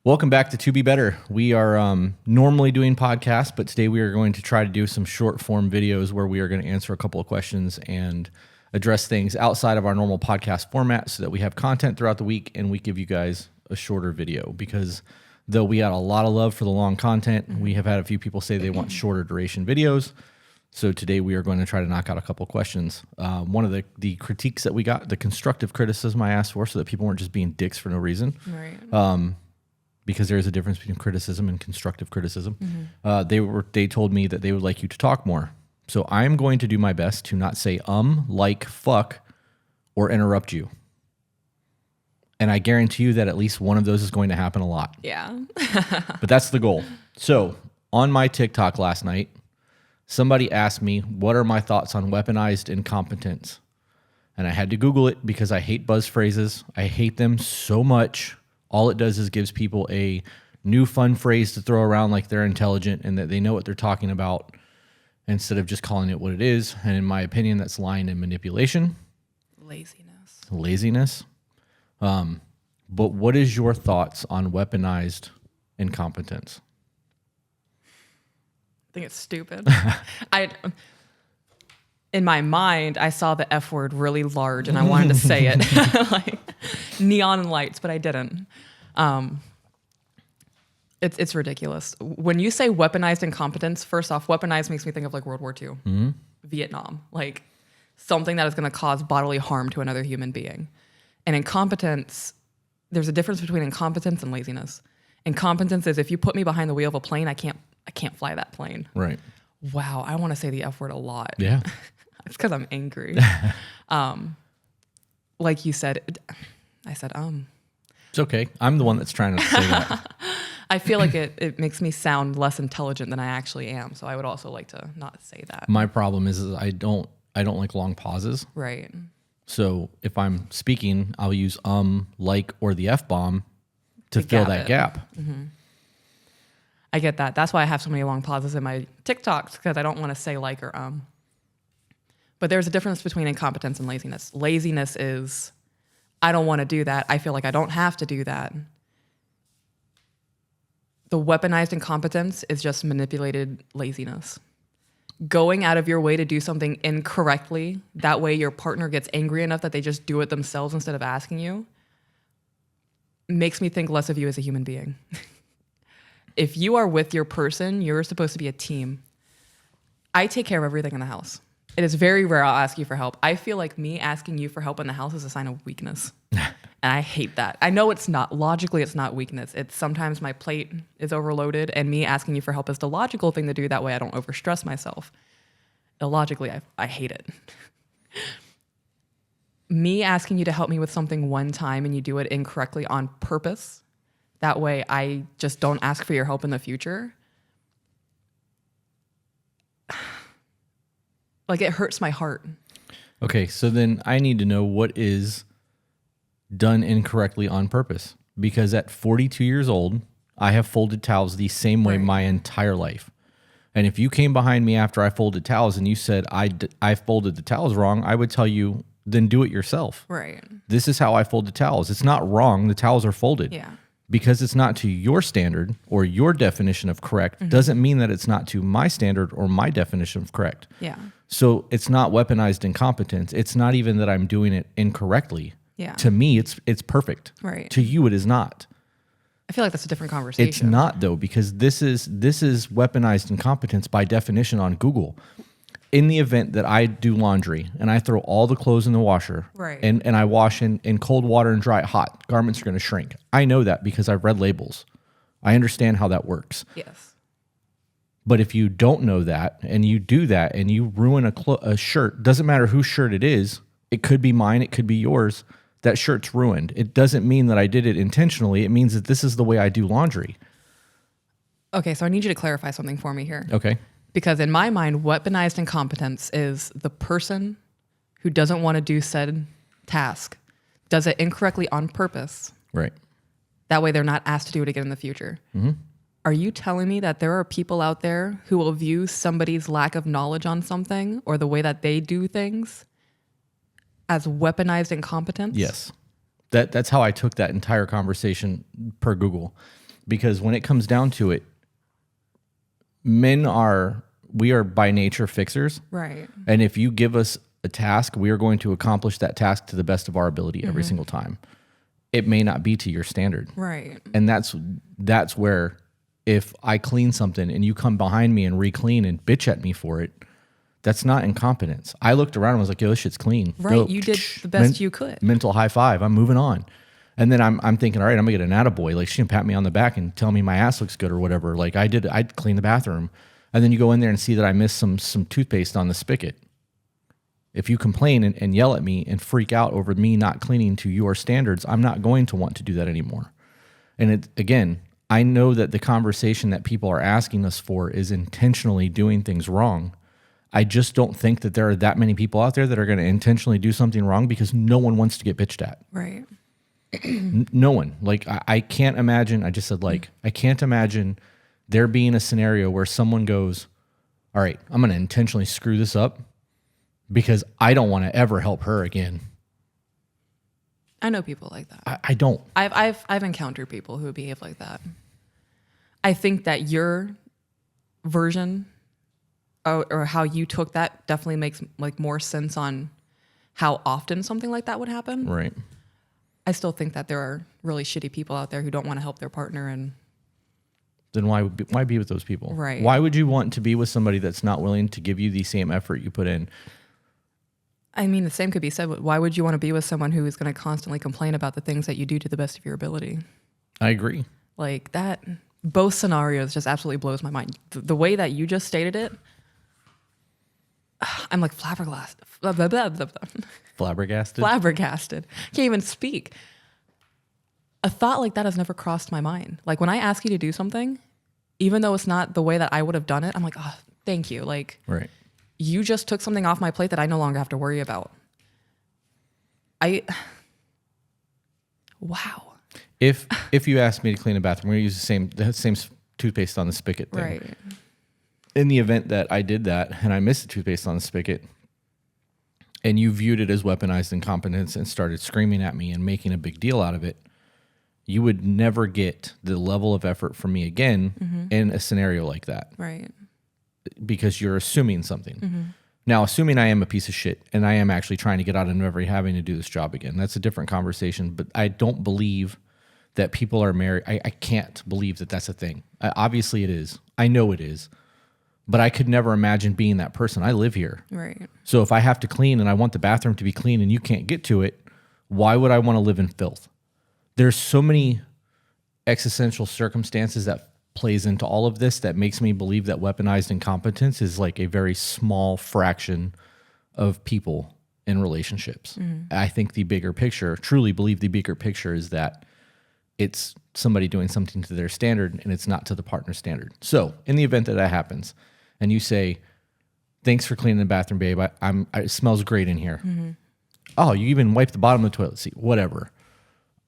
Welcome back to Be Better. We are normally doing podcasts, but today we are going to try to do some short form videos where we are going to answer a couple of questions and address things outside of our normal podcast format so that we have content throughout the week and we give you guys a shorter video, because though we got a lot of love for the long content, we have had a few people say they want shorter duration videos. So today we are going to try to knock out a couple of questions. One of the critiques that we got, the constructive criticism I asked for so that people weren't just being dicks for no reason. Right. Because there is a difference between criticism and constructive criticism. They told me that they would like you to talk more. So I'm going to do my best to not say like, fuck, or interrupt you. And I guarantee you that at least one of those is going to happen a lot. Yeah. But that's the goal. So on my TikTok last night, somebody asked me, what are my thoughts on weaponized incompetence? And I had to Google it because I hate buzz phrases. I hate them so much. All it does is gives people a new fun phrase to throw around like they're intelligent and that they know what they're talking about instead of just calling it what it is. And in my opinion, that's lying and manipulation. Laziness. But what is your thoughts on weaponized incompetence? I think it's stupid. In my mind, I saw the F word really large and I wanted to say it like neon lights, but I didn't. It's ridiculous. When you say weaponized incompetence, first off, weaponized makes me think of like World War II, Vietnam, like something that is going to cause bodily harm to another human being. And incompetence, there's a difference between incompetence and laziness. Incompetence is if you put me behind the wheel of a plane, I can't fly that plane. Right. Wow, I want to say the F word a lot. Yeah. It's because I'm angry. Like you said, I said, It's okay. I'm the one that's trying to say that. I feel like it makes me sound less intelligent than I actually am. So I would also like to not say that. My problem is I don't like long pauses. Right. So if I'm speaking, I'll use like, or the F-bomb to fill that gap. Mm-hmm. I get that. That's why I have so many long pauses in my TikToks, because I don't want to say like or But there's a difference between incompetence and laziness. Laziness is, I don't want to do that. I feel like I don't have to do that. The weaponized incompetence is just manipulated laziness. Going out of your way to do something incorrectly, that way your partner gets angry enough that they just do it themselves instead of asking you, makes me think less of you as a human being. If you are with your person, you're supposed to be a team. I take care of everything in the house. It is very rare I'll ask you for help. I feel like me asking you for help in the house is a sign of weakness. And I hate that. I know it's not. Logically, it's not weakness. It's sometimes my plate is overloaded and me asking you for help is the logical thing to do. That way I don't overstress myself. Illogically, I hate it. Me asking you to help me with something one time and you do it incorrectly on purpose. That way I just don't ask for your help in the future. Like, it hurts my heart. Okay, so then I need to know what is done incorrectly on purpose. Because at 42 years old, I have folded towels the same way my entire life. And if you came behind me after I folded towels and you said I folded the towels wrong, I would tell you, then do it yourself. Right. This is how I fold the towels. It's not wrong. The towels are folded. Yeah. Because it's not to your standard or your definition of correct doesn't mean that it's not to my standard or my definition of correct. Yeah. So it's not weaponized incompetence. It's not even that I'm doing it incorrectly. Yeah. To me, it's perfect. Right. To you, it is not. I feel like that's a different conversation. It's not, though, because this is weaponized incompetence by definition on Google. In the event that I do laundry and I throw all the clothes in the washer and I wash in cold water and dry it hot, garments are going to shrink. I know that because I've read labels. I understand how that works. Yes. But if you don't know that and you do that and you ruin a shirt, doesn't matter whose shirt it is. It could be mine. It could be yours. That shirt's ruined. It doesn't mean that I did it intentionally. It means that this is the way I do laundry. Okay, so I need you to clarify something for me here. Okay. Because in my mind, weaponized incompetence is the person who doesn't want to do said task, does it incorrectly on purpose. Right. That way they're not asked to do it again in the future. Mm-hmm. Are you telling me that there are people out there who will view somebody's lack of knowledge on something or the way that they do things as weaponized incompetence? Yes. That's how I took that entire conversation per Google. Because when it comes down to it, we are by nature fixers. Right. And if you give us a task, we are going to accomplish that task to the best of our ability every single time. It may not be to your standard. Right. And that's where if I clean something and you come behind me and re-clean and bitch at me for it, that's not incompetence. I looked around and was like, yo, this shit's clean. Right. Yo, You did the best you could. Mental high five. I'm moving on. And then I'm thinking, all right, I'm gonna get an attaboy. Like, she can pat me on the back and tell me my ass looks good or whatever. Like I'd clean the bathroom. And then you go in there and see that I missed some toothpaste on the spigot. If you complain and yell at me and freak out over me not cleaning to your standards, I'm not going to want to do that anymore. And again, I know that the conversation that people are asking us for is intentionally doing things wrong. I just don't think that there are that many people out there that are going to intentionally do something wrong because no one wants to get bitched at. Right. No one. Like, I can't imagine, I just said like, I can't imagine there being a scenario where someone goes, all right, I'm going to intentionally screw this up because I don't want to ever help her again. I know people like that. I don't. I've encountered people who behave like that. I think that your version or how you took that definitely makes like more sense on how often something like that would happen. Right. I still think that there are really shitty people out there who don't want to help their partner, and then why be with those people? Right. Why would you want to be with somebody that's not willing to give you the same effort you put in? I mean, the same could be said. Why would you want to be with someone who is going to constantly complain about the things that you do to the best of your ability? I agree. Like that, both scenarios just absolutely blows my mind. The way that you just stated it, I'm like flabbergasted. Flabbergasted? Flabbergasted. Can't even speak. A thought like that has never crossed my mind. Like when I ask you to do something, even though it's not the way that I would have done it, I'm like, oh, thank you. Like, right. You just took something off my plate that I no longer have to worry about. Wow. If you asked me to clean a bathroom, we're gonna use the same toothpaste on the spigot thing. Right. In the event that I did that and I missed the toothpaste on the spigot, and you viewed it as weaponized incompetence and started screaming at me and making a big deal out of it, you would never get the level of effort from me again in a scenario like that. Right. Because you're assuming something. Now, assuming I am a piece of shit and I am actually trying to get out of never having to do this job again, that's a different conversation. But I don't believe that people are married. I can't believe that that's a thing. Obviously it is. I know it is. But I could never imagine being that person. I live here. Right. So if I have to clean and I want the bathroom to be clean and you can't get to it, why would I want to live in filth? There's so many existential circumstances that plays into all of this that makes me believe that weaponized incompetence is like a very small fraction of people in relationships. I think the bigger picture, truly believe the bigger picture is that it's somebody doing something to their standard and it's not to the partner's standard. So in the event that that happens and you say, thanks for cleaning the bathroom, babe. It smells great in here. Oh, you even wiped the bottom of the toilet seat, whatever.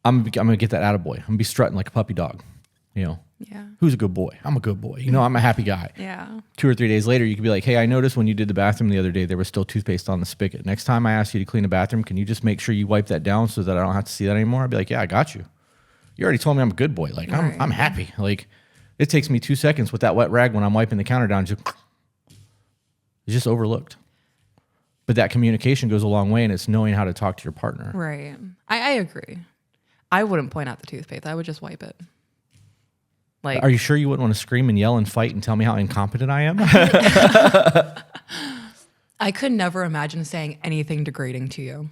I'm going to get that attaboy. I'm going to be strutting like a puppy dog, you know. Yeah. Who's a good boy? I'm a good boy. You know, I'm a happy guy. Yeah. 2 or 3 days later, you could be like, hey, I noticed when you did the bathroom the other day, there was still toothpaste on the spigot. Next time I ask you to clean a bathroom, can you just make sure you wipe that down so that I don't have to see that anymore? I'd be like, yeah, I got you. You already told me I'm a good boy. Like, I'm happy. Like, it takes me 2 seconds with that wet rag when I'm wiping the counter down. It's just overlooked. But that communication goes a long way, and it's knowing how to talk to your partner. Right. I agree. I wouldn't point out the toothpaste. I would just wipe it. Like, are you sure you wouldn't want to scream and yell and fight and tell me how incompetent I am? I could never imagine saying anything degrading to you.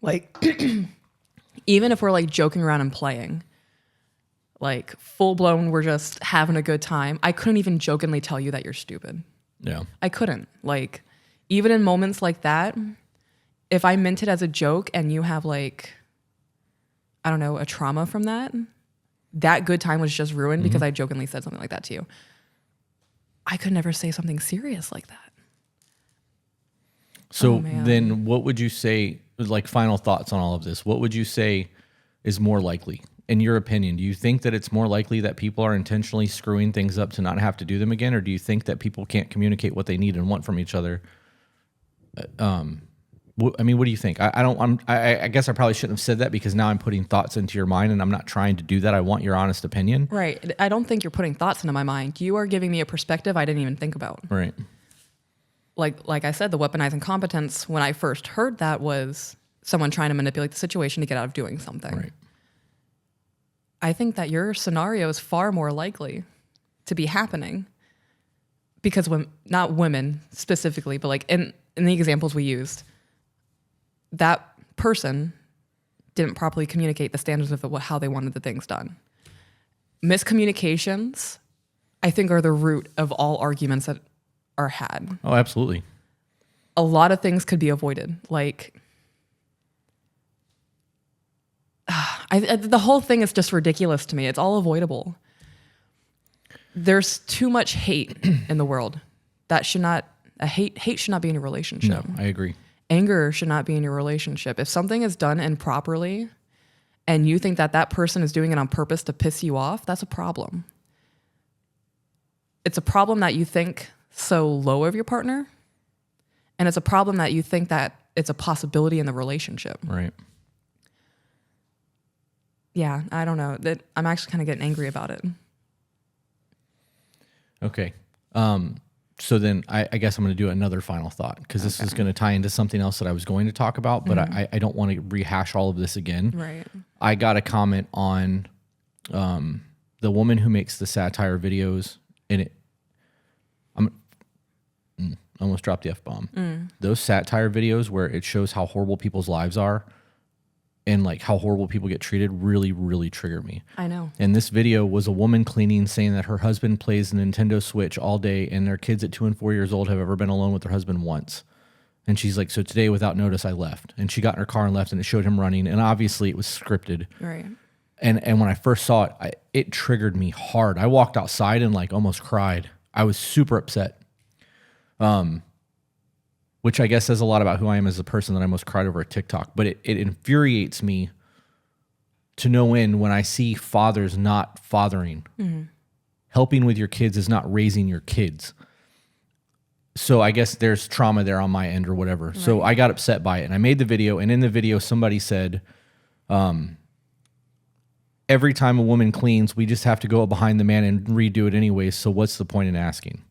Like, even if we're like joking around and playing, like full blown, we're just having a good time. I couldn't even jokingly tell you that you're stupid. Yeah. I couldn't. Like, even in moments like that, if I meant it as a joke and you have like, I don't know, a trauma from that, that good time was just ruined because I jokingly said something like that to you. I could never say something serious like that. So then what would you say, like final thoughts on all of this, what would you say is more likely? In your opinion, do you think that it's more likely that people are intentionally screwing things up to not have to do them again? Or do you think that people can't communicate what they need and want from each other I mean, what do you think? I guess I probably shouldn't have said that because now I'm putting thoughts into your mind and I'm not trying to do that. I want your honest opinion. Right. I don't think you're putting thoughts into my mind. You are giving me a perspective I didn't even think about. Right. Like I said, the weaponized incompetence, when I first heard that, was someone trying to manipulate the situation to get out of doing something. Right. I think that your scenario is far more likely to be happening because not women specifically, but like in the examples we used, that person didn't properly communicate the standards of how they wanted the things done. Miscommunications, I think, are the root of all arguments that are had. Oh, absolutely. A lot of things could be avoided. Like, the whole thing is just ridiculous to me. It's all avoidable. There's too much hate in the world. Hate should not be in a relationship. No, I agree. Anger should not be in your relationship. If something is done improperly and you think that that person is doing it on purpose to piss you off, that's a problem. It's a problem that you think so low of your partner, and it's a problem that you think that it's a possibility in the relationship. Right. Yeah, I don't know. I'm actually kind of getting angry about it. Okay. So then I guess I'm going to do another final thought because this is going to tie into something else that I was going to talk about, but I don't want to rehash all of this again. Right. I got a comment on the woman who makes the satire videos, and I almost dropped the F-bomb. Those satire videos where it shows how horrible people's lives are and like how horrible people get treated really, really trigger me. I know. And this video was a woman cleaning saying that her husband plays the Nintendo Switch all day and their kids at 2 and 4 years old have ever been alone with their husband once. And she's like, so today without notice, I left. And she got in her car and left and it showed him running. And obviously it was scripted. Right. And when I first saw it, it triggered me hard. I walked outside and like almost cried. I was super upset. Which I guess says a lot about who I am as a person that I almost cried over a TikTok. But it infuriates me to no end when I see fathers not fathering. Helping with your kids is not raising your kids. So I guess there's trauma there on my end or whatever. Right. So I got upset by it. And I made the video. And in the video, somebody said, every time a woman cleans, we just have to go behind the man and redo it anyways. So what's the point in asking?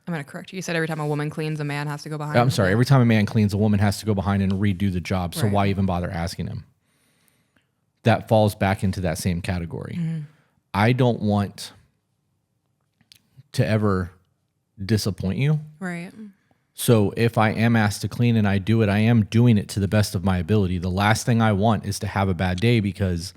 I'm going to correct you. You said every time a woman cleans, a man has to go behind. I'm sorry. Every time a man cleans, a woman has to go behind and redo the job. So why even bother asking him? That falls back into that same category. I don't want to ever disappoint you. Right. So if I am asked to clean and I do it, I am doing it to the best of my ability. The last thing I want is to have a bad day because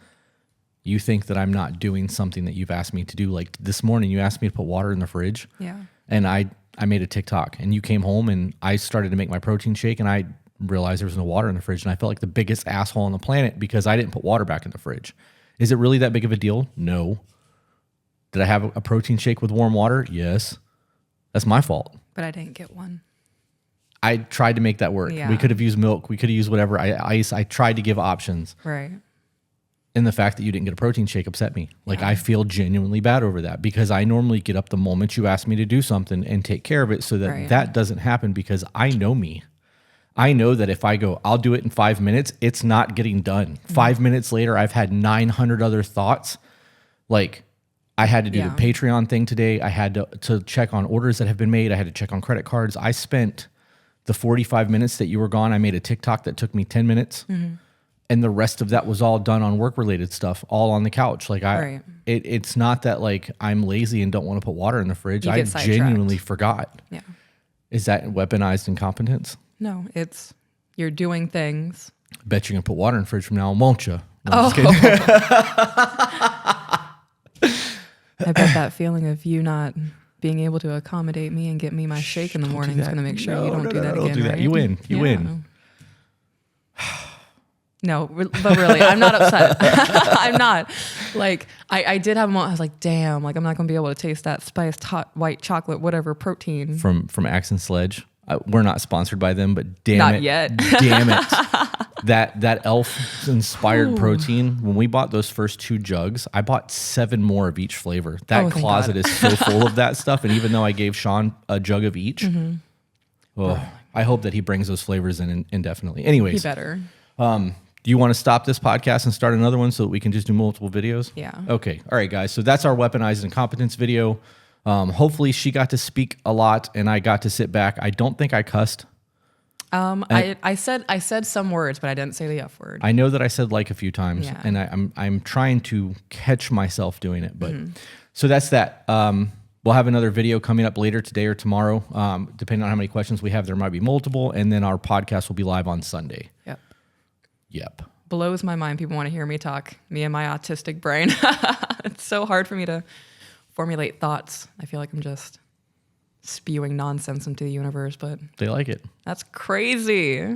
you think that I'm not doing something that you've asked me to do. Like this morning, you asked me to put water in the fridge. Yeah. And I made a TikTok and you came home and I started to make my protein shake and I realized there was no water in the fridge and I felt like the biggest asshole on the planet because I didn't put water back in the fridge. Is it really that big of a deal? No. Did I have a protein shake with warm water? Yes. That's my fault. But I didn't get one. I tried to make that work. Yeah. We could have used milk. We could have used whatever. Ice. I tried to give options. Right. And the fact that you didn't get a protein shake upset me. Like I feel genuinely bad over that because I normally get up the moment you ask me to do something and take care of it so that that doesn't happen because I know me. I know that if I go, I'll do it in 5 minutes, it's not getting done. 5 minutes later, I've had 900 other thoughts. Like I had to do the Patreon thing today. I had to check on orders that have been made. I had to check on credit cards. I spent the 45 minutes that you were gone. I made a TikTok that took me 10 minutes. And the rest of that was all done on work-related stuff, all on the couch. Like it's not that like I'm lazy and don't want to put water in the fridge. I genuinely forgot. Yeah. Is that weaponized incompetence? No, it's you're doing things. Bet you're gonna put water in the fridge from now on, won't you? No, I'm just kidding. I bet that feeling of you not being able to accommodate me and get me my shake in the morning is going to make sure you don't do that again. Don't do that. Right? You win. You win. No, but really, I'm not upset. I'm not. Like, I did have a moment, I was like, damn, like, I'm not going to be able to taste that spiced hot white chocolate, whatever protein. From Axe and Sledge. We're not sponsored by them, but damn not it. Yet. Damn it. That Elf-inspired protein, when we bought those first 2 jugs, I bought 7 more of each flavor. That closet is so full of that stuff. And even though I gave Sean a jug of each, I hope that he brings those flavors in indefinitely. Anyways, He better. do you want to stop this podcast and start another one so that we can just do multiple videos? Yeah. Okay. All right, guys. So that's our weaponized incompetence video. Hopefully she got to speak a lot and I got to sit back. I don't think I cussed. I said some words, but I didn't say the F word. I know that I said like a few times, Yeah. and I'm trying to catch myself doing it. But so that's that. We'll have another video coming up later today or tomorrow, depending on how many questions we have. There might be multiple, and then our podcast will be live on Sunday. Yep. Yep. Blows my mind. People want to hear me talk. Me and my autistic brain. It's so hard for me to formulate thoughts. I feel like I'm just spewing nonsense into the universe, but They like it. that's crazy. All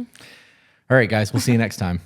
right, guys. We'll see you next time.